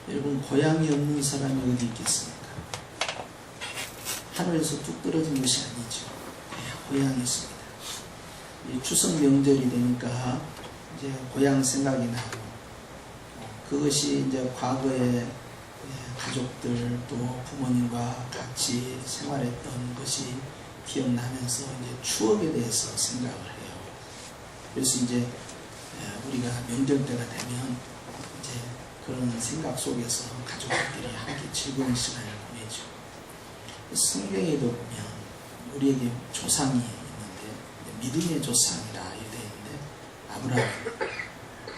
여러분, 고향이 없는 사람이 어디 있겠습니까? 하늘에서 뚝 떨어진 것이 아니죠. 고향이 있습니다. 이 추석 명절이 되니까 이제 고향 생각이 나고, 그것이 이제 과거에 가족들 또 부모님과 같이 생활했던 것이 기억나면서 이제 추억에 대해서 생각을 해요. 그래서 이제 우리가 명절 때가 되면 이제 그런 생각 속에서 가족들끼리 함께 즐거운 시간을 보내죠. 성경에도 보면 우리에게 조상이 있는데, 믿음의 조상이라 이렇게 되어 있는데,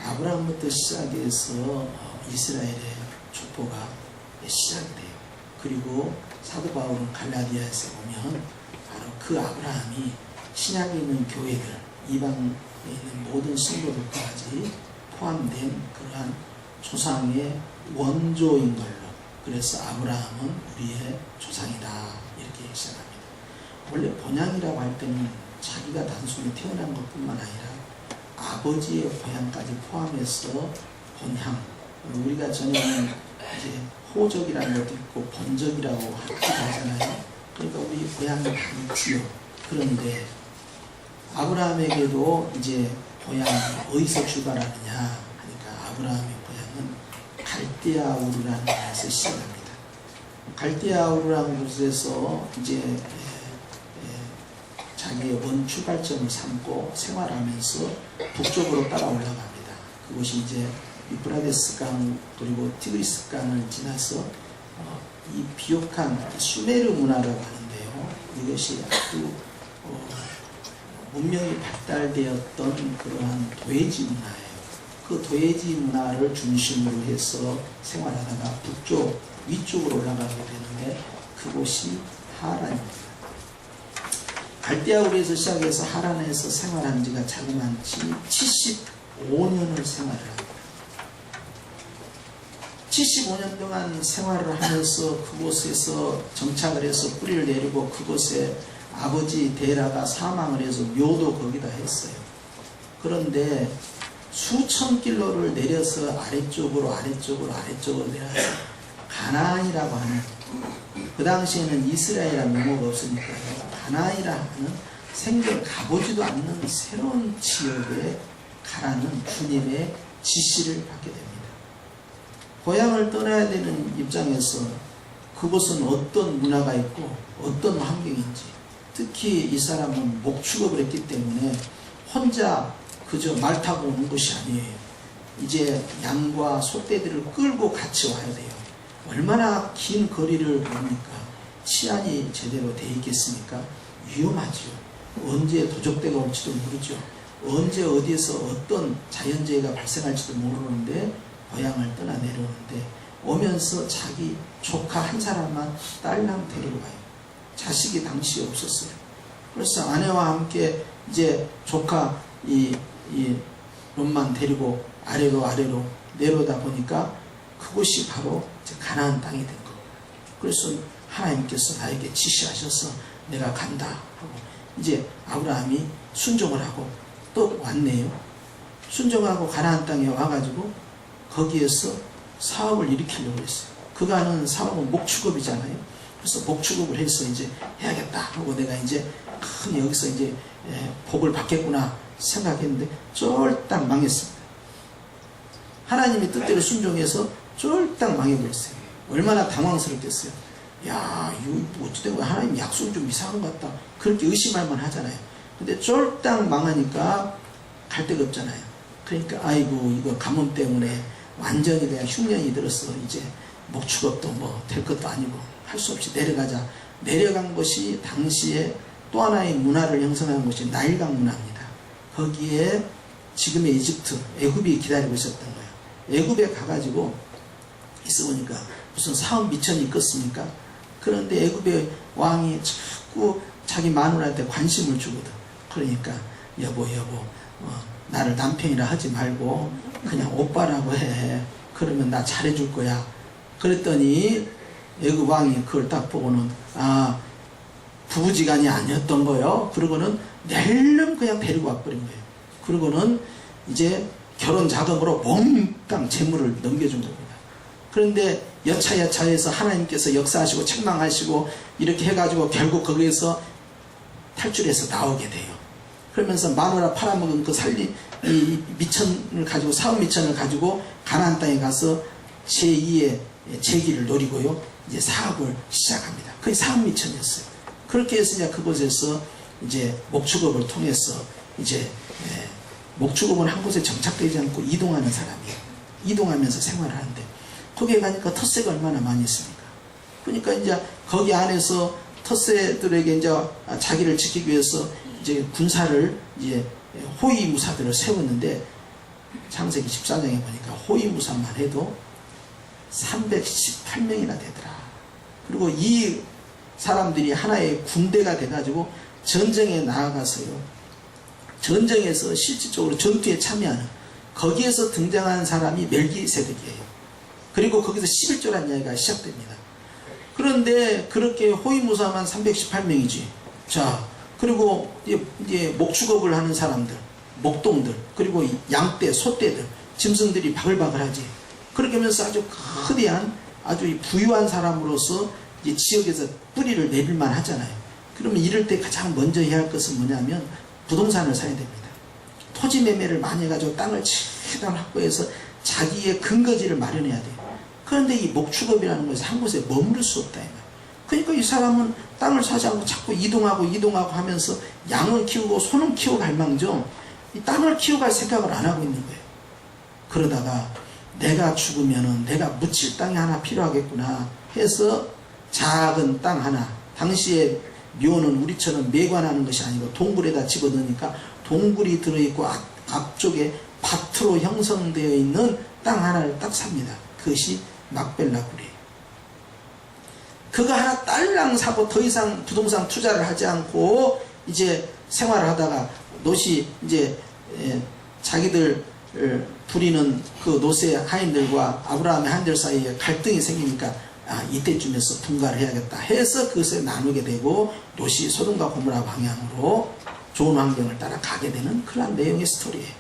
아브라함부터 시작해서 이스라엘의 족보가 시작이 돼요. 그리고 사도 바울은 갈라디아에서 보면 바로 그 아브라함이 신약에 있는 교회들, 이방에 있는 모든 성도들까지 포함된 그러한 조상의 원조인 걸로, 그래서 아브라함은 우리의 조상이다 이렇게 시작합니다. 원래 본향이라고 할 때는 자기가 단순히 태어난 것뿐만 아니라 아버지의 고향까지 포함해서 본향, 우리가 전에는 이제 호적이라는 것도 있고 본적이라고 하기도 하잖아요. 그러니까 우리 고향이 다 있지요. 그런데 아브라함에게도 이제 고향이 어디서 출발하느냐 하니까 아브라함의 고향은 갈대아 우르라는 곳에서 시작합니다. 갈대아 우르라는 곳에서 이제 자기의 원 출발점을 삼고 생활하면서 북쪽으로 따라 올라갑니다. 그곳이 이제 유프라데스 강 그리고 티그리스 강을 지나서 이 비옥한 수메르 문화라고 하는데요. 이것이 아주 문명이 발달되었던 그러한 도예지 문화예요. 그 도예지 문화를 중심으로 해서 생활하다가 북쪽 위쪽으로 올라가게 되는데 그곳이 하란입니다. 갈대아우르에서 시작해서 하란에서 생활한 지가 자그마치 75년을 생활을 합니다. 75년 동안 생활을 하면서 그곳에서 정착을 해서 뿌리를 내리고 그곳에 아버지 데라가 사망을 해서 묘도 거기다 했어요. 그런데 수천 킬로를 내려서 아래쪽으로 내려서 가나안이라고 하는, 그 당시에는 이스라엘이라는 용어가 없으니까요. 가나안이라 하는 생전 가보지도 않는 새로운 지역에 가라는 주님의 지시를 받게 됩니다. 고향을 떠나야 되는 입장에서 그곳은 어떤 문화가 있고 어떤 환경인지, 특히 이 사람은 목축업을 했기 때문에 혼자 그저 말 타고 오는 것이 아니에요. 이제 양과 소떼들을 끌고 같이 와야 돼요. 얼마나 긴 거리를 갑니까? 치안이 제대로 돼 있겠습니까? 위험하죠. 언제 도적대가 올지도 모르죠. 언제 어디에서 어떤 자연재해가 발생할지도 모르는데 고향을 떠나 내려오는데, 오면서 자기 조카 한 사람만 딸랑 데리고 가요. 자식이 당시에 없었어요. 그래서 아내와 함께 이제 조카 이 롯만 데리고 아래로 내려오다 보니까 그곳이 바로 가나안 땅이 된 겁니다. 그래서 하나님께서 나에게 지시하셔서 내가 간다 하고 이제 아브라함이 순종을 하고 또 왔네요. 순종하고 가나안 땅에 와가지고 거기에서 사업을 일으키려고 했어요. 그간은 사업은 목축업이잖아요. 그래서 목축업을 해서 이제 해야겠다 하고 내가 이제 큰 여기서 이제 복을 받겠구나 생각했는데 쫄딱 망했습니다. 하나님의 뜻대로 순종해서 쫄딱 망해버렸어요. 얼마나 당황스럽겠어요. 야, 이거 어찌된 거야? 하나님 약속이 좀 이상한 것 같다. 그렇게 의심할 만 하잖아요. 근데 쫄딱 망하니까 갈 데가 없잖아요. 그러니까 아이고 이거 가뭄 때문에 완전히 그냥 흉년이 들어서 이제 목축업도 뭐 될 것도 아니고 할 수 없이 내려가자. 내려간 것이 당시에 또 하나의 문화를 형성한 것이 나일강 문화입니다. 거기에 지금의 이집트, 애굽이 기다리고 있었던 거예요. 애굽에 가가지고 있어보니까 무슨 사업 미천이 있겠습니까? 그런데 애굽의 왕이 자꾸 자기 마누라한테 관심을 주거든. 그러니까 여보 나를 남편이라 하지 말고 그냥 오빠라고 해. 그러면 나 잘해줄 거야. 그랬더니 애굽 왕이 그걸 딱 보고는 부부지간이 아니었던 거예요. 그러고는 낼름 그냥 데리고 와버린 거예요. 그러고는 이제 결혼 자금으로 몽땅 재물을 넘겨준 겁니다. 그런데 여차여차해서 하나님께서 역사하시고 책망하시고 이렇게 해가지고 결국 거기에서 탈출해서 나오게 돼요. 그러면서 마누라 팔아먹은 그 이 미천을 가지고, 사업 미천을 가지고 가나안 땅에 가서 제2의 재기를 노리고요, 이제 사업을 시작합니다. 그게 사업 미천이었어요. 그렇게 해서 이제 그곳에서 이제 목축업을 통해서 이제 목축업은 한 곳에 정착되지 않고 이동하는 사람이에요. 이동하면서 생활을 하는데, 거기에 가니까 텃세가 얼마나 많이 있습니까? 그러니까 이제 거기 안에서 텃세들에게 이제 자기를 지키기 위해서 이제 군사를, 이제 호위무사들을 세웠는데, 창세기 14장에 보니까 호위무사만 해도 318명이나 되더라. 그리고 이 사람들이 하나의 군대가 돼가지고 전쟁에 나아가서요, 전쟁에서 실질적으로 전투에 참여하는, 거기에서 등장한 사람이 멜기세덱이에요. 그리고 거기서 11조라는 이야기가 시작됩니다. 그런데 그렇게 호위무사만 318명이지. 자, 그리고 이제 목축업을 하는 사람들, 목동들, 그리고 양떼, 소떼들, 짐승들이 바글바글하지. 그렇게 하면서 아주 거대한, 아주 부유한 사람으로서 이제 지역에서 뿌리를 내릴만 하잖아요. 그러면 이럴 때 가장 먼저 해야 할 것은 뭐냐면 부동산을 사야 됩니다. 토지 매매를 많이 해가지고 땅을 최대한 확보해서 자기의 근거지를 마련해야 돼요. 그런데 이 목축업이라는 것은 한 곳에 머무를 수 없다. 그러니까 이 사람은 땅을 사지 않고 자꾸 이동하고 하면서 양을 키우고 소는 키워갈 망정 이 땅을 키워갈 생각을 안 하고 있는 거예요. 그러다가 내가 죽으면은 내가 묻힐 땅이 하나 필요하겠구나 해서 작은 땅 하나, 당시에 묘는 우리처럼 매관하는 것이 아니고 동굴에다 집어넣으니까 동굴이 들어있고 앞쪽에 밭으로 형성되어 있는 땅 하나를 딱 삽니다. 그것이 막벨라굴이에요. 그거 하나 딸랑 사고 더 이상 부동산 투자를 하지 않고 이제 생활을 하다가 노시 이제 자기들 부리는 그 노세 하인들과 아브라함의 하인들 사이에 갈등이 생기니까 이때쯤에서 분가를 해야겠다 해서 그것에 나누게 되고 노시 소돔과 고모라 방향으로 좋은 환경을 따라 가게 되는 그런 내용의 스토리예요.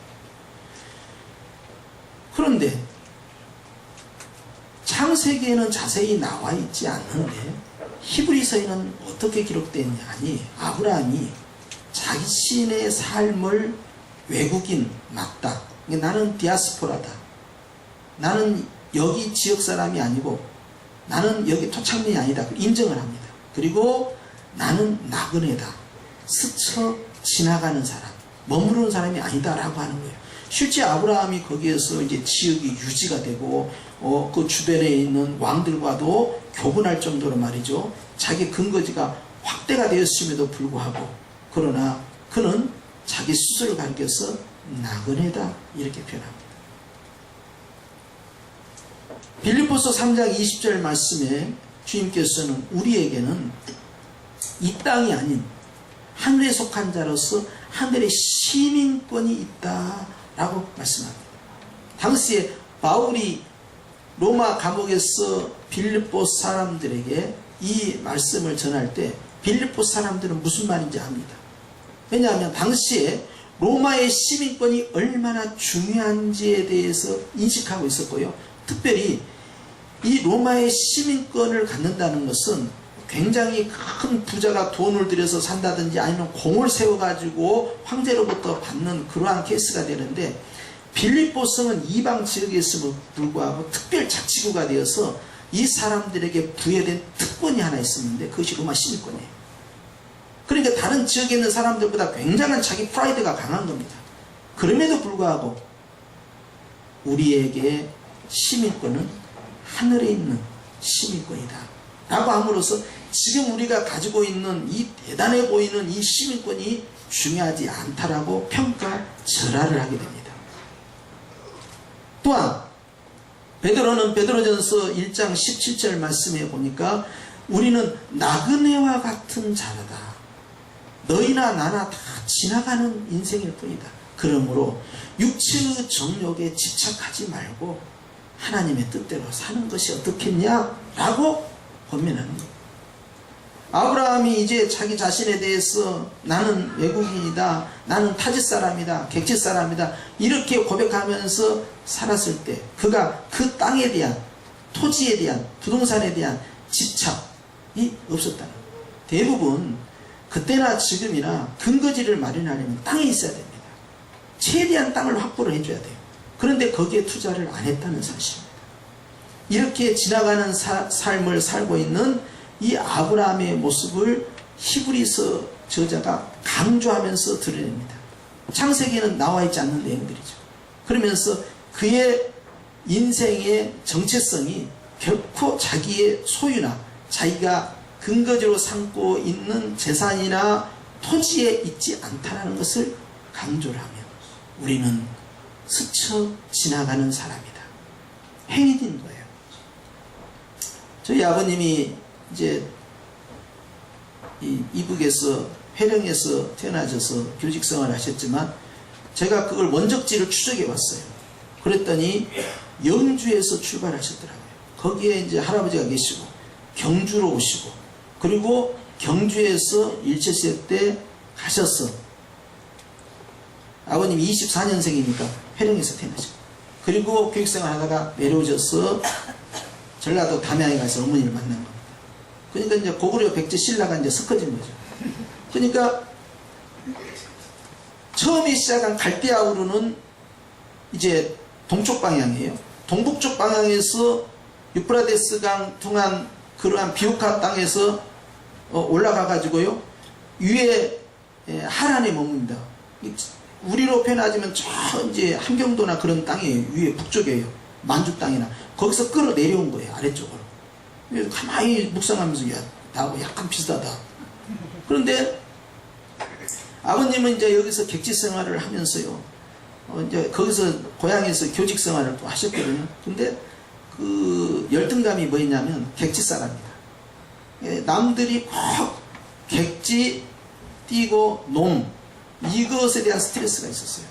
그런데 창세기에는 자세히 나와 있지 않는데 히브리서에는 어떻게 기록되어 있냐 하니, 아브라함이 자신의 삶을 외국인 맞다, 나는 디아스포라다, 나는 여기 지역 사람이 아니고 나는 여기 토착민이 아니다 인정을 합니다. 그리고 나는 나그네다, 스쳐 지나가는 사람, 머무르는 사람이 아니다 라고 하는 거예요. 실제 아브라함이 거기에서 이제 지역이 유지가 되고 그 주변에 있는 왕들과도 교분할 정도로 말이죠, 자기 근거지가 확대가 되었음에도 불구하고, 그러나 그는 자기 스스로를 가리켜서 나그네다 이렇게 표현합니다. 빌립보서 3장 20절 말씀에 주님께서는 우리에게는 이 땅이 아닌 하늘에 속한 자로서 하늘의 시민권이 있다라고 말씀합니다. 당시에 바울이 로마 감옥에서 빌립보 사람들에게 이 말씀을 전할 때 빌립보 사람들은 무슨 말인지 압니다. 왜냐하면 당시에 로마의 시민권이 얼마나 중요한지에 대해서 인식하고 있었고요. 특별히 이 로마의 시민권을 갖는다는 것은 굉장히 큰 부자가 돈을 들여서 산다든지 아니면 공을 세워가지고 황제로부터 받는 그러한 케이스가 되는데, 빌립보 성은 이방 지역에 있음에도 불구하고 특별 자치구가 되어서 이 사람들에게 부여된 특권이 하나 있었는데 그것이 로마 시민권이에요. 그러니까 다른 지역에 있는 사람들보다 굉장한 자기 프라이드가 강한 겁니다. 그럼에도 불구하고 우리에게 시민권은 하늘에 있는 시민권이다 라고 함으로써 지금 우리가 가지고 있는 이 대단해 보이는 이 시민권이 중요하지 않다라고 평가절하를 하게 됩니다. 또한 베드로는 베드로전서 1장 17절 말씀에 보니까 우리는 나그네와 같은 자라다. 너희나 나나 다 지나가는 인생일 뿐이다. 그러므로 육체의 정욕에 집착하지 말고 하나님의 뜻대로 사는 것이 어떻겠냐? 라고 권면하는 거예요. 아브라함이 이제 자기 자신에 대해서 나는 외국인이다, 나는 타지 사람이다, 객지 사람이다 이렇게 고백하면서 살았을 때 그가 그 땅에 대한 토지에 대한, 부동산에 대한 집착이 없었다는 거예요. 대부분 그때나 지금이나 근거지를 마련하려면 땅이 있어야 됩니다. 최대한 땅을 확보를 해줘야 돼요. 그런데 거기에 투자를 안 했다는 사실입니다. 이렇게 지나가는 삶을 살고 있는 이 아브라함의 모습을 히브리서 저자가 강조하면서 드러냅니다. 창세기에는 나와 있지 않는 내용들이죠. 그러면서 그의 인생의 정체성이 결코 자기의 소유나 자기가 근거지로 삼고 있는 재산이나 토지에 있지 않다는 것을 강조를 하며 우리는 스쳐 지나가는 사람이다. 행인인 거예요. 저희 아버님이 이제 이북에서 회령에서 태어나셔서 교직 생활을 하셨지만 제가 그걸 원적지를 추적해 왔어요. 그랬더니 영주에서 출발하셨더라고요. 거기에 이제 할아버지가 계시고 경주로 오시고 그리고 경주에서 일제시대 때 가셨어. 아버님이 24년생이니까 회령에서 태어나셨고 그리고 교육생활 하다가 내려오셔서 전라도 담양에 가서 어머니를 만난 겁니다. 그러니까 이제 고구려 백제 신라가 이제 섞어진 거죠. 그러니까 처음에 시작한 갈대아우르는 이제 동쪽 방향이에요. 동북쪽 방향에서 유프라데스강 통한 그러한 비옥화 땅에서 올라가 가지고요 위에 하란에 머뭅니다. 우리로 표현하자면 저 이제 함경도나 그런 땅이에요. 위에 북쪽이에요. 만주 땅이나 거기서 끌어 내려온 거예요. 아래쪽으로. 가만히 묵상하면서 야 나하고 약간 비슷하다. 그런데 아버님은 이제 여기서 객지 생활을 하면서요. 이제 거기서 고향에서 교직 생활을 또 하셨거든요. 근데 그 열등감이 뭐였냐면 객지 사람이다. 남들이 꼭 객지 띄고 농 이것에 대한 스트레스가 있었어요.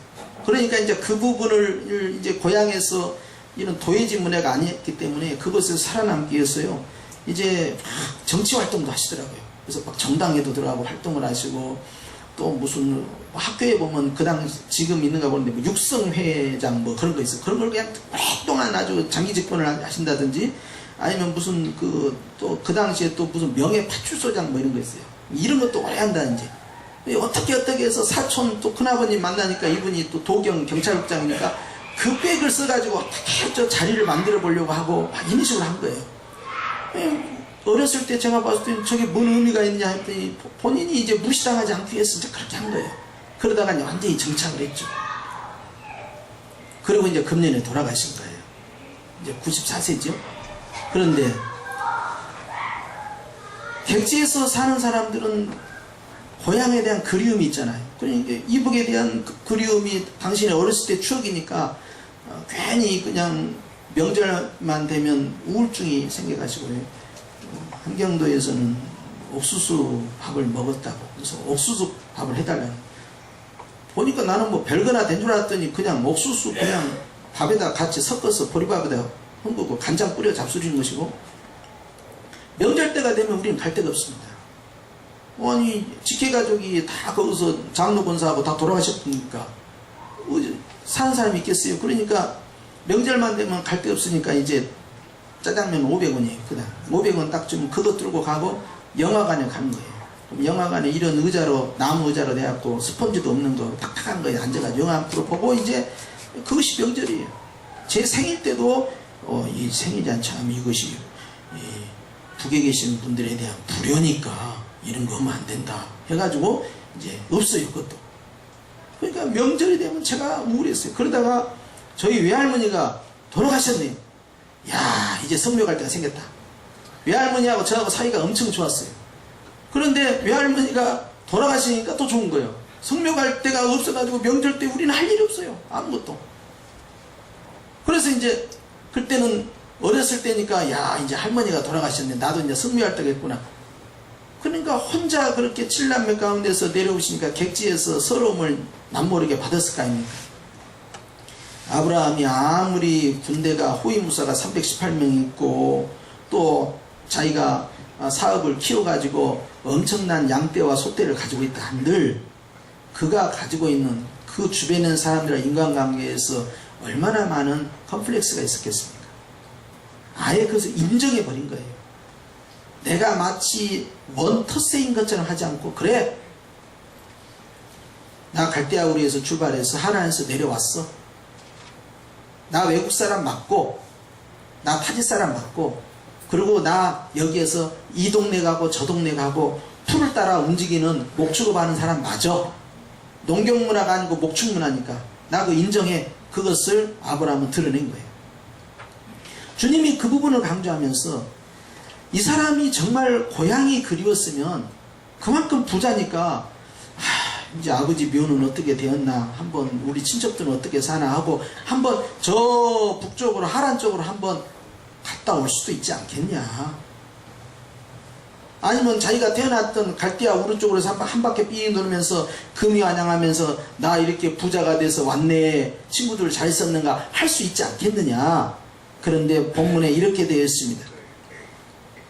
그러니까 이제 그 부분을 이제 고향에서 이런 도예지 문화가 아니었기 때문에 그것을 살아남기 위해서요. 이제 정치 활동도 하시더라고요. 그래서 막 정당에도 들어가고 활동을 하시고 또 무슨 학교에 보면 그 당시 지금 있는가 보는데 뭐 육성회장 뭐 그런 거 있어요. 그런 걸 그냥 오랫동안 아주 장기 집권을 하신다든지 아니면 무슨 또 그 당시에 또 무슨 명예 파출소장 뭐 이런 거 있어요. 이런 것도 오래 한다든지 어떻게 해서 사촌 또 큰아버님 만나니까 이분이 또 도경 경찰국장이니까 그 백을 써가지고 어떻게 저 자리를 만들어 보려고 하고 막 이런 식으로 한 거예요. 어렸을 때 제가 봤을 때 저게 뭔 의미가 있냐 했더니 본인이 이제 무시당하지 않기 위해서 이제 그렇게 한 거예요. 그러다가 이제 완전히 정착을 했죠. 그리고 이제 금년에 돌아가신 거예요. 이제 94세죠. 그런데 객지에서 사는 사람들은 고향에 대한 그리움이 있잖아요. 그러니까 이북에 대한 그리움이 당신의 어렸을 때 추억이니까 괜히 그냥 명절만 되면 우울증이 생겨가지고요. 함경도에서는 옥수수 밥을 먹었다고 그래서 옥수수 밥을 해달라는 보니까 나는 뭐 별거나 된 줄 알았더니 그냥 옥수수 그냥 밥에다 같이 섞어서 보리밥에다 헹구고 간장 뿌려 잡수주는 것이고 명절 때가 되면 우리는 갈 데가 없습니다. 아니 직계가족이 다 거기서 장로 권사하고 다 돌아가셨으니까 사는 사람이 있겠어요. 그러니까 명절만 되면 갈 데 없으니까 이제 짜장면 500원이에요. 그다음 500원 딱 주면 그거 들고 가고 영화관에 가는 거예요. 그럼 영화관에 이런 의자로 나무 의자로 돼갖고 스펀지도 없는 거 탁탁한 거에 앉아가지고 영화 앞으로 보고 이제 그것이 명절이에요. 제 생일 때도 이 생일잔 참 이것이 북에 계신 분들에 대한 불효니까 이런 거 하면 안 된다 해가지고 이제 없어요. 그것도. 그러니까 명절이 되면 제가 우울했어요. 그러다가 저희 외할머니가 돌아가셨네요. 야 이제 성묘 갈 때가 생겼다. 외할머니하고 저하고 사이가 엄청 좋았어요. 그런데 외할머니가 돌아가시니까 또 좋은 거예요. 성묘 갈 때가 없어가지고 명절 때 우리는 할 일이 없어요. 아무것도. 그래서 이제 그때는 어렸을 때니까 야 이제 할머니가 돌아가셨네. 나도 이제 성묘할 때가 있구나. 그러니까 혼자 그렇게 칠남매 가운데서 내려오시니까 객지에서 서러움을 남모르게 받았을 거 아닙니까? 아브라함이 아무리 군대가 호위무사가 318명 있고 또 자기가 사업을 키워가지고 엄청난 양떼와 소떼를 가지고 있다 한들 그가 가지고 있는 그 주변에 있는 사람들과 인간관계에서 얼마나 많은 컴플렉스가 있었겠습니까? 아예 그것을 인정해 버린 거예요. 내가 마치 원터세인 것처럼 하지 않고, 그래, 나 갈대아 우리에서 출발해서 하나님에서 내려왔어. 나 외국 사람 맞고, 나 타지 사람 맞고, 그리고 나 여기에서 이 동네 가고 저 동네 가고 풀을 따라 움직이는 목축업하는 사람 맞아. 농경문화가 아니고 목축문화니까 나 그거 인정해. 그것을 아브라함은 드러낸 거예요. 주님이 그 부분을 강조하면서 이 사람이 정말 고향이 그리웠으면 그만큼 부자니까 이제 아버지 묘는 어떻게 되었나, 한번 우리 친척들은 어떻게 사나 하고 한번 저 북쪽으로 하란 쪽으로 한번 갔다 올 수도 있지 않겠냐. 아니면 자기가 태어났던 갈대아 우르 쪽으로 해서 한 바퀴 삥 돌면서 금이환영하면서 나 이렇게 부자가 돼서 왔네, 친구들 잘 있었는가 할 수 있지 않겠느냐. 그런데 본문에 이렇게 되어 있습니다.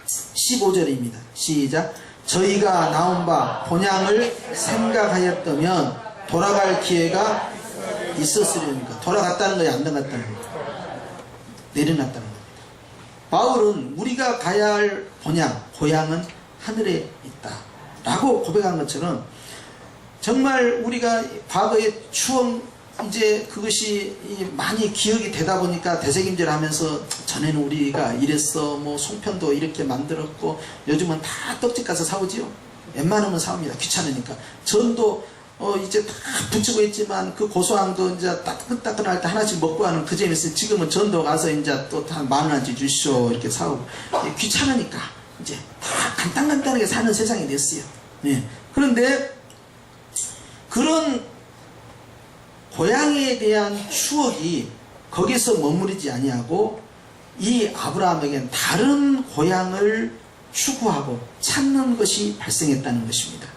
15절입니다. 시작. 저희가 나온 바 본향을 생각하였다면 돌아갈 기회가 있었으려니까. 돌아갔다는 거야, 안 돌아갔다는 거야? 내려놨다는 거야. 바울은 우리가 가야 할 본향, 고향은 하늘에 있다 라고 고백한 것처럼, 정말 우리가 과거의 추억, 이제 그것이 많이 기억이 되다 보니까 되새김질 하면서, 전에는 우리가 이랬어, 뭐 송편도 이렇게 만들었고, 요즘은 다 떡집 가서 사오지요. 웬만하면 사옵니다. 귀찮으니까. 전도 이제 다 붙이고 있지만 그 고소함도 이제 따끈따끈할 때 하나씩 먹고 하는 그 재미있어요. 지금은 전도 가서 이제 또 다 10,000원씩 주시오 이렇게 사오고, 귀찮으니까 이제 다 간단하게 사는 세상이 됐어요. 네. 그런데 그런 고향에 대한 추억이 거기서 머무르지 아니하고 이 아브라함에겐 다른 고향을 추구하고 찾는 것이 발생했다는 것입니다.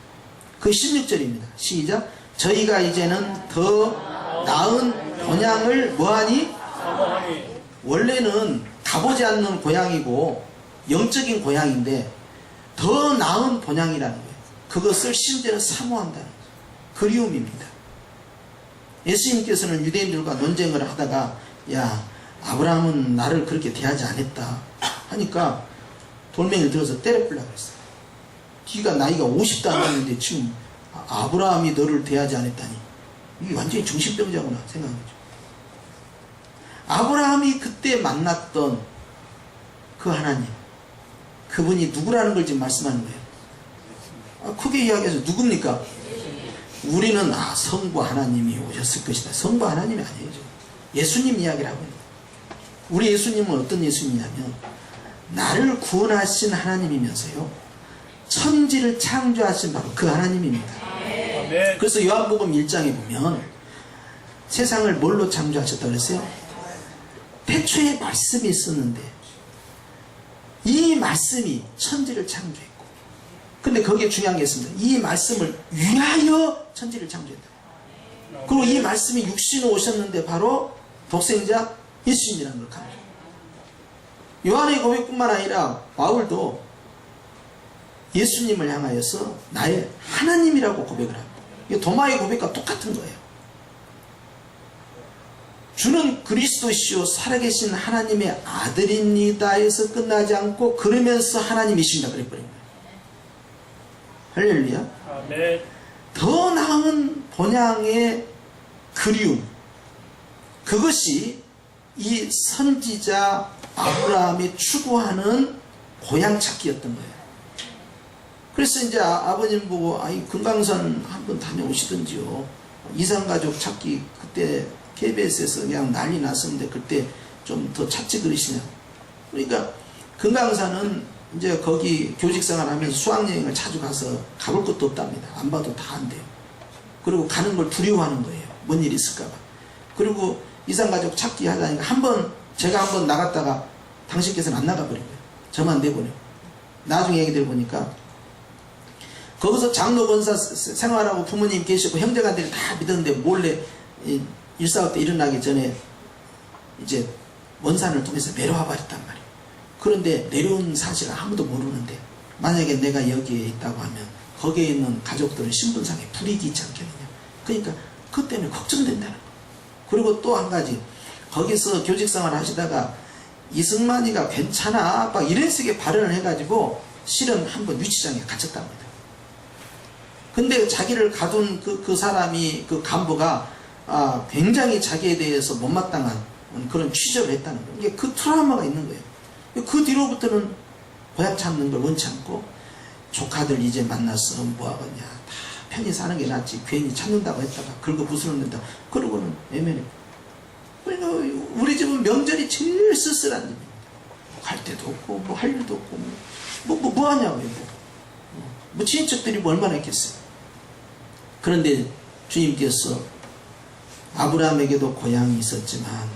그 16절입니다. 시작. 저희가 이제는 더 나은 본향을 뭐하니? 원래는 가보지 않는 고향이고 영적인 고향인데 더 나은 본향이라는 거예요. 그것을 실제로 사모한다는 거예요. 그리움입니다. 예수님께서는 유대인들과 논쟁을 하다가, 야, 아브라함은 나를 그렇게 대하지 않았다 하니까 돌멩이를 들어서 때려부려고 그랬어요. 네가 나이가 50도 안 됐는데 지금 아브라함이 너를 대하지 않았다니, 이게 완전히 정신병자구나 생각하죠. 아브라함이 그때 만났던 그 하나님, 그분이 누구라는 걸 지금 말씀하는 거예요. 크게 이야기해서 누굽니까? 우리는 성부 하나님이 오셨을 것이다. 성부 하나님이 아니에요. 예수님 이야기를 하고 있는 거예요. 우리 예수님은 어떤 예수님이냐면 나를 구원하신 하나님이면서요, 천지를 창조하신 바로 그 하나님입니다. 그래서 요한복음 1장에 보면 세상을 뭘로 창조하셨다고 그랬어요? 태초에 말씀이 있었는데 이 말씀이 천지를 창조했고, 근데 거기에 중요한 게 있습니다. 이 말씀을 위하여 천지를 창조했다. 그리고 이 말씀이 육신으로 오셨는데 바로 독생자 예수님이라는 걸 강조. 요한의 고백뿐만 아니라 바울도 예수님을 향하여서 나의 하나님이라고 고백을 합니다. 이게 도마의 고백과 똑같은 거예요. 주는 그리스도시요 살아계신 하나님의 아들입니다 해서 끝나지 않고 그러면서 하나님이신다 그래버린 거예요. 할렐루야. 아멘. 더 나은 본향의 그리움, 그것이 이 선지자 아브라함이 추구하는 고향 찾기였던 거예요. 그래서 이제 아버님 보고, 금강산 한번 다녀오시던지요. 이산가족 찾기 그때 KBS에서 그냥 난리 났었는데 그때 좀 더 찾지 그러시냐고. 그러니까 금강산은 이제 거기 교직생활 하면서 수학여행을 자주 가서 가볼 것도 없답니다. 안 봐도 다 한대요. 그리고 가는 걸 두려워하는 거예요. 뭔 일이 있을까봐. 그리고 이산가족 찾기 하다니까 제가 한번 나갔다가 당신께서는 안 나가버린 거예요. 저만 내보내고. 나중에 얘기 들어보니까 거기서 장로 권사 생활하고 부모님 계시고 형제간들이 다 믿었는데 몰래 일사후 때 일어나기 전에 이제 원산을 통해서 내려와 버렸단 말이에요. 그런데 내려온 사실을 아무도 모르는데 만약에 내가 여기에 있다고 하면 거기에 있는 가족들은 신분상에 불이익이 있지 않겠느냐. 그러니까 그것 때문에 걱정된다는 거예요. 그리고 또 한 가지, 거기서 교직생활 하시다가 이승만이가 괜찮아 막 이런 식의 발언을 해가지고 실은 한번 유치장에 갇혔답니다. 근데 자기를 가둔 그 사람이, 그 간부가 굉장히 자기에 대해서 못마땅한 그런 취조를 했다는 거예요. 이게 그 트라우마가 있는 거예요. 그 뒤로부터는 보약 찾는 걸 원치 않고, 조카들 이제 만나서 뭐하겠냐, 다 편히 사는 게 낫지, 괜히 찾는다고 했다가 긁어 부스럼된다 그러고는 외면해. 그러니까 우리 집은 명절이 제일 쓸쓸한 집입니다. 갈 데도 없고 뭐 할 일도 없고 뭐 하냐고요. 뭐 친척들이 뭐 얼마나 있겠어요. 그런데 주님께서 아브라함에게도 고향이 있었지만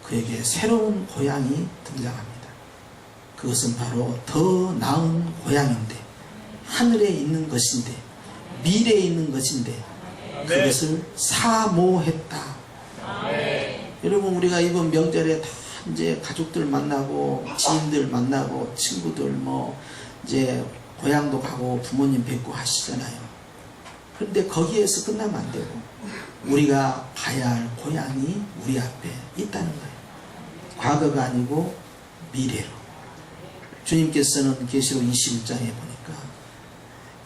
그에게 새로운 고향이 등장합니다. 그것은 바로 더 나은 고향인데, 하늘에 있는 것인데, 미래에 있는 것인데, 그것을 사모했다. 여러분, 우리가 이번 명절에 다 이제 가족들 만나고 지인들 만나고 친구들 뭐 이제 고향도 가고 부모님 뵙고 하시잖아요. 그런데 거기에서 끝나면 안 되고 우리가 가야 할 고향이 우리 앞에 있다는 거예요. 과거가 아니고 미래로. 주님께서는 계시록 21장에 보니까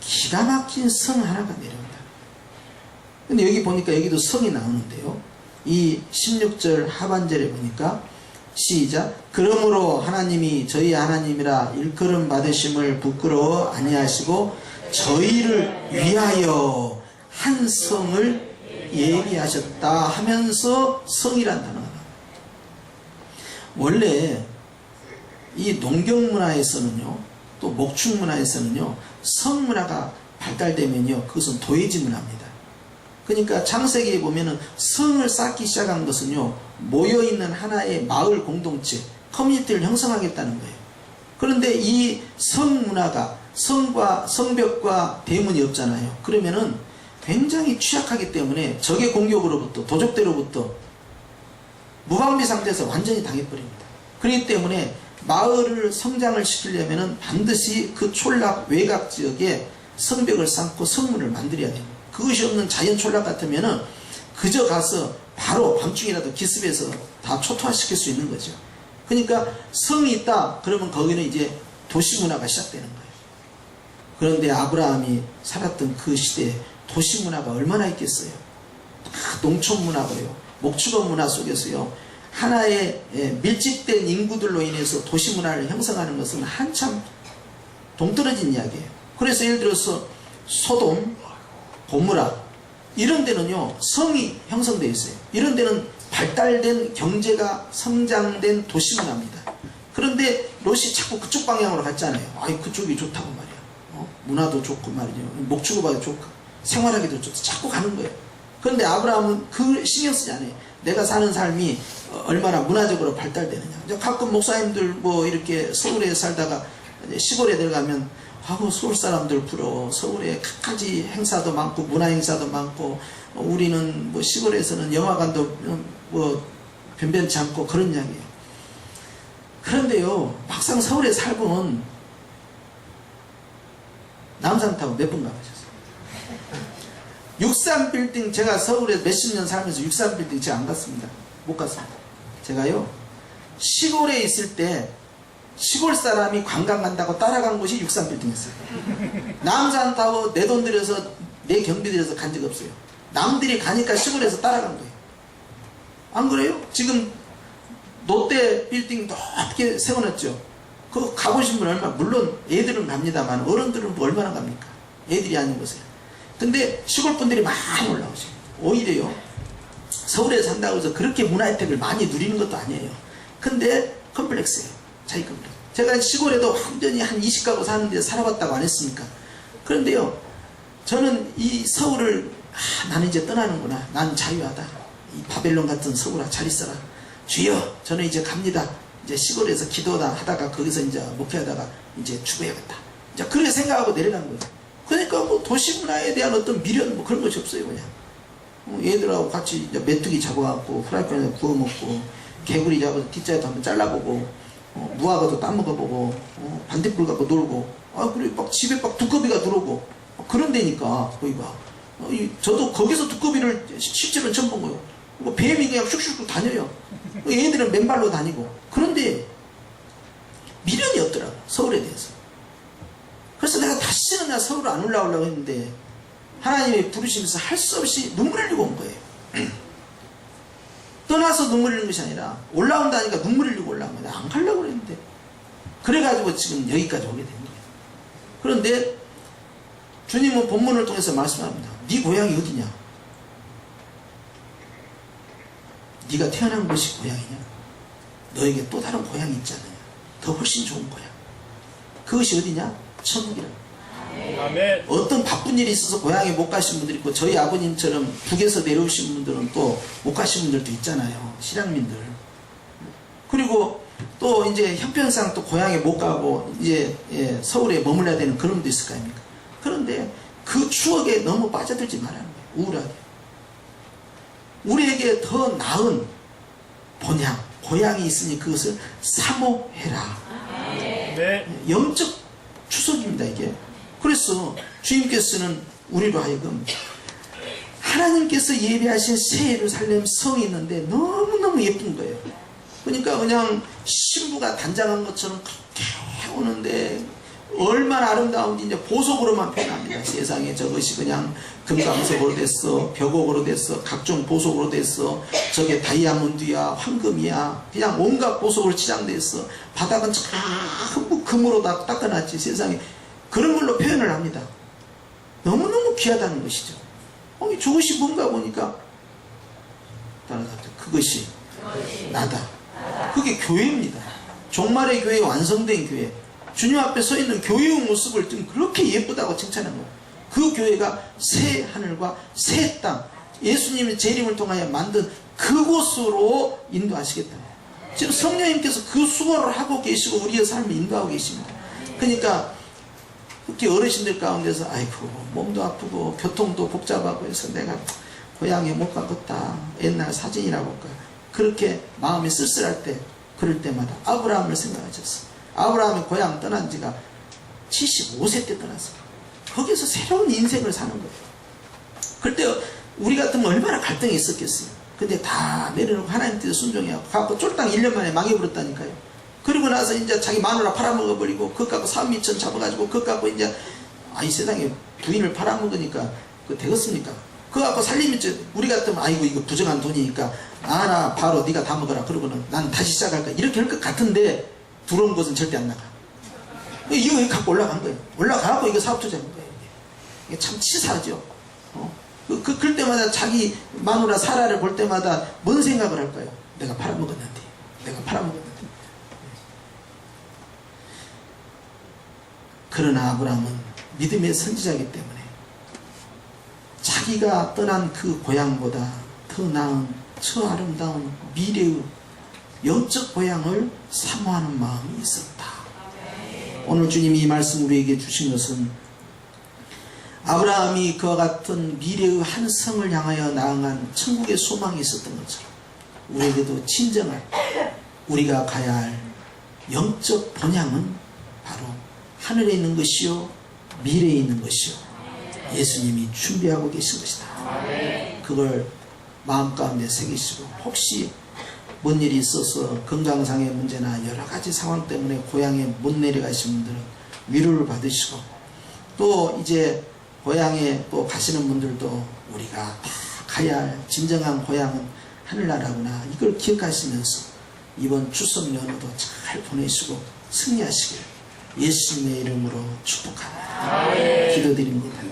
기가 막힌 성 하나가 내려온다. 근데 여기 보니까 여기도 성이 나오는데요. 이 16절 하반절에 보니까 시작. 그러므로 하나님이 저희 하나님이라 일컬음 받으심을 부끄러워 아니하시고 저희를 위하여 한 성을 예비하셨다 하면서 성이란 단어가 나옵니다. 원래 이 농경 문화에서는요, 또 목축 문화에서는요, 성 문화가 발달되면요, 그것은 도예지 문화입니다. 그러니까 창세기에 보면은 성을 쌓기 시작한 것은요, 모여있는 하나의 마을 공동체, 커뮤니티를 형성하겠다는 거예요. 그런데 이 성 문화가 성과 성벽과 대문이 없잖아요. 그러면은 굉장히 취약하기 때문에 적의 공격으로부터, 도적대로부터 무방비 상태에서 완전히 당해버립니다. 그렇기 때문에 마을을 성장을 시키려면은 반드시 그 촌락 외곽 지역에 성벽을 쌓고 성문을 만들어야 돼요. 그것이 없는 자연 촌락 같으면은 그저 가서 바로 밤중이라도 기습해서 다 초토화시킬 수 있는 거죠. 그러니까 성이 있다 그러면 거기는 이제 도시문화가 시작되는 거예요. 그런데 아브라함이 살았던 그 시대에 도시문화가 얼마나 있겠어요. 다 농촌문화고요, 목축업 문화 속에서요, 하나의 밀집된 인구들로 인해서 도시문화를 형성하는 것은 한참 동떨어진 이야기예요. 그래서 예를 들어서 소돔, 고무라 이런 데는요, 성이 형성되어 있어요. 이런 데는 발달된 경제가 성장된 도시문화입니다. 그런데 롯이 자꾸 그쪽 방향으로 갔잖아요. 아이, 그쪽이 좋다고 말이야. 문화도 좋고 말이죠. 목축업하기 좋고 생활하기도 좋고 자꾸 가는 거예요. 그런데 아브라함은 그 신경 쓰지 않아요. 내가 사는 삶이 얼마나 문화적으로 발달되느냐. 가끔 목사님들 뭐 이렇게 서울에 살다가 시골에 들어가면 하고 서울 사람들 부러워. 서울에 각가지 행사도 많고 문화 행사도 많고 우리는 뭐 시골에서는 영화관도 뭐 변변치 않고 그런 이야기예요. 그런데요, 막상 서울에 살고는 남산 타고 몇 번 가보셨어요? 63빌딩, 제가 서울에 몇십 년 살면서 63빌딩 제가 안 갔습니다. 못 갔습니다. 제가요, 시골에 있을 때 시골 사람이 관광 간다고 따라간 곳이 63빌딩이었어요. 남산 타고 내 돈 들여서, 내 경비 들여서 간 적 없어요. 남들이 가니까 시골에서 따라간 거예요. 안 그래요? 지금 롯데 빌딩 높게 세워놨죠. 그거 가보신 분 얼마, 물론 애들은 갑니다만 어른들은 뭐 얼마나 갑니까? 애들이 아닌 곳에. 근데 시골 분들이 많이 올라오세요. 오히려요, 서울에 산다고 해서 그렇게 문화 혜택을 많이 누리는 것도 아니에요. 근데 컴플렉스예요. 자기 컴플렉스. 제가 시골에도 완전히 한 20가구 사는데 살아봤다고 안 했습니까? 그런데요, 저는 이 서울을 나는 이제 떠나는구나. 난 자유하다. 이 바벨론 같은 서울아 잘 있어라. 주여, 저는 이제 갑니다. 이제 시골에서 기도하다 하다가 거기서 이제 목회하다가 이제 죽어야겠다. 이제 그렇게 생각하고 내려간 거예요. 그러니까 뭐 도시 문화에 대한 어떤 미련 뭐 그런 것이 없어요. 그냥 얘들하고 같이 이제 메뚜기 잡아갖고 프라이팬에 구워 먹고, 개구리 잡아서 뒷자리도 한번 잘라보고, 무화과도 따먹어보고, 반딧불 갖고 놀고, 그리고 막 집에 막 두꺼비가 들어오고 그런 데니까 거기가. 저도 거기서 두꺼비를 실제로 처음 본 거예요. 뱀이 그냥 슉슉 다녀요. 얘들은 맨발로 다니고. 그런데 없더라고, 서울에 대해서. 그래서 내가 다시는 나 서울 안 올라오려고 했는데 하나님이 부르시면서 할 수 없이 눈물 흘리고 온 거예요. 떠나서 눈물 흘리는 것이 아니라 올라온다니까 눈물 흘리고 올라온 거예요. 안 가려고 그랬는데. 그래가지고 지금 여기까지 오게 된 거예요. 그런데 주님은 본문을 통해서 말씀합니다. 네 고향이 어디냐? 네가 태어난 곳이 고향이냐? 너에게 또 다른 고향이 있지 않느냐? 더 훨씬 좋은 고향. 그것이 어디냐? 천국이라. 아멘. 어떤 바쁜 일이 있어서 고향에 못 가신 분들이 있고, 저희 아버님처럼 북에서 내려오신 분들은 또 못 가신 분들도 있잖아요. 실향민들. 그리고 또 이제 형편상 또 고향에 못 가고 이제 서울에 머물러야 되는 그런 분도 있을 거 아닙니까? 그런데 그 추억에 너무 빠져들지 말라는 거예요. 우울하게. 우리에게 더 나은 본향, 고향이 있으니 그것을 사모해라. 네. 영적 추석입니다, 이게. 그래서 주님께서는 우리로 하여금 하나님께서 예비하신 새 예루살렘 성이 있는데 너무너무 예쁜 거예요. 그러니까 그냥 신부가 단장한 것처럼 그렇게 오는데 얼마나 아름다운지 이제 보석으로만 표현합니다. 세상에 저것이 그냥 금강석으로 됐어, 벽옥으로 됐어, 각종 보석으로 됐어, 저게 다이아몬드야, 황금이야, 그냥 온갖 보석으로 치장됐어. 바닥은 전부 금으로 다 닦아놨지. 세상에 그런 걸로 표현을 합니다. 너무너무 귀하다는 것이죠. 저것이 뭔가 보니까 그것이 나다. 그게 교회입니다. 종말의 교회, 완성된 교회. 주님 앞에 서 있는 교회의 모습을 좀 그렇게 예쁘다고 칭찬한 거예요. 그 교회가 새 하늘과 새 땅, 예수님의 재림을 통하여 만든 그곳으로 인도하시겠다. 지금 성령님께서 그 수고를 하고 계시고 우리의 삶을 인도하고 계십니다. 그러니까 특히 어르신들 가운데서 아이고 몸도 아프고 교통도 복잡하고 해서 내가 고향에 못 가겠다. 옛날 사진이나 볼까. 그렇게 마음이 쓸쓸할 때, 그럴 때마다 아브라함을 생각하셨어. 아브라함이 고향 떠난 지가 75세 때 떠났어요. 거기서 새로운 인생을 사는 거예요. 그때 우리 같으면 얼마나 갈등이 있었겠어요. 근데 다 내려놓고 하나님 뜻에 순종해갖고 갖고 쫄딱 1년 만에 망해버렸다니까요. 그리고 나서 이제 자기 마누라 팔아먹어버리고 그것 갖고 3,2천 잡아가지고 그것 갖고 이제 아이 세상에 부인을 팔아먹으니까 그거 되겠습니까? 그거 갖고 살림이 우리 같으면 아이고 이거 부정한 돈이니까 나 바로 네가 다 먹어라. 그러고는 난 다시 시작할까 이렇게 할 것 같은데 부러운 것은 절대 안 나가. 이거 갖고 올라간 거예요. 올라가고 이거 사업 투자한 거예요. 이게 참 치사하죠. 그럴 때마다 자기 마누라 사라를 볼 때마다 뭔 생각을 할까요? 내가 팔아먹었는데. 그러나 아브라함은 믿음의 선지자이기 때문에 자기가 떠난 그 고향보다 더 나은 저 아름다운 미래의 영적 고향을 사모하는 마음이 있었다. 오늘 주님이 이 말씀 우리에게 주신 것은 아브라함이 그와 같은 미래의 한 성을 향하여 나아간 천국의 소망이 있었던 것처럼 우리에게도 진정한 우리가 가야 할 영적 본향은 바로 하늘에 있는 것이요 미래에 있는 것이요 예수님이 준비하고 계신 것이다. 그걸 마음 가운데 새기시고 혹시 뭔 일이 있어서 건강상의 문제나 여러 가지 상황 때문에 고향에 못 내려가신 분들은 위로를 받으시고 또 이제 고향에 또 가시는 분들도 우리가 다 가야 할 진정한 고향은 하늘나라구나 이걸 기억하시면서 이번 추석 연휴도 잘 보내시고 승리하시길 예수님의 이름으로 축복합니다. 기도드립니다.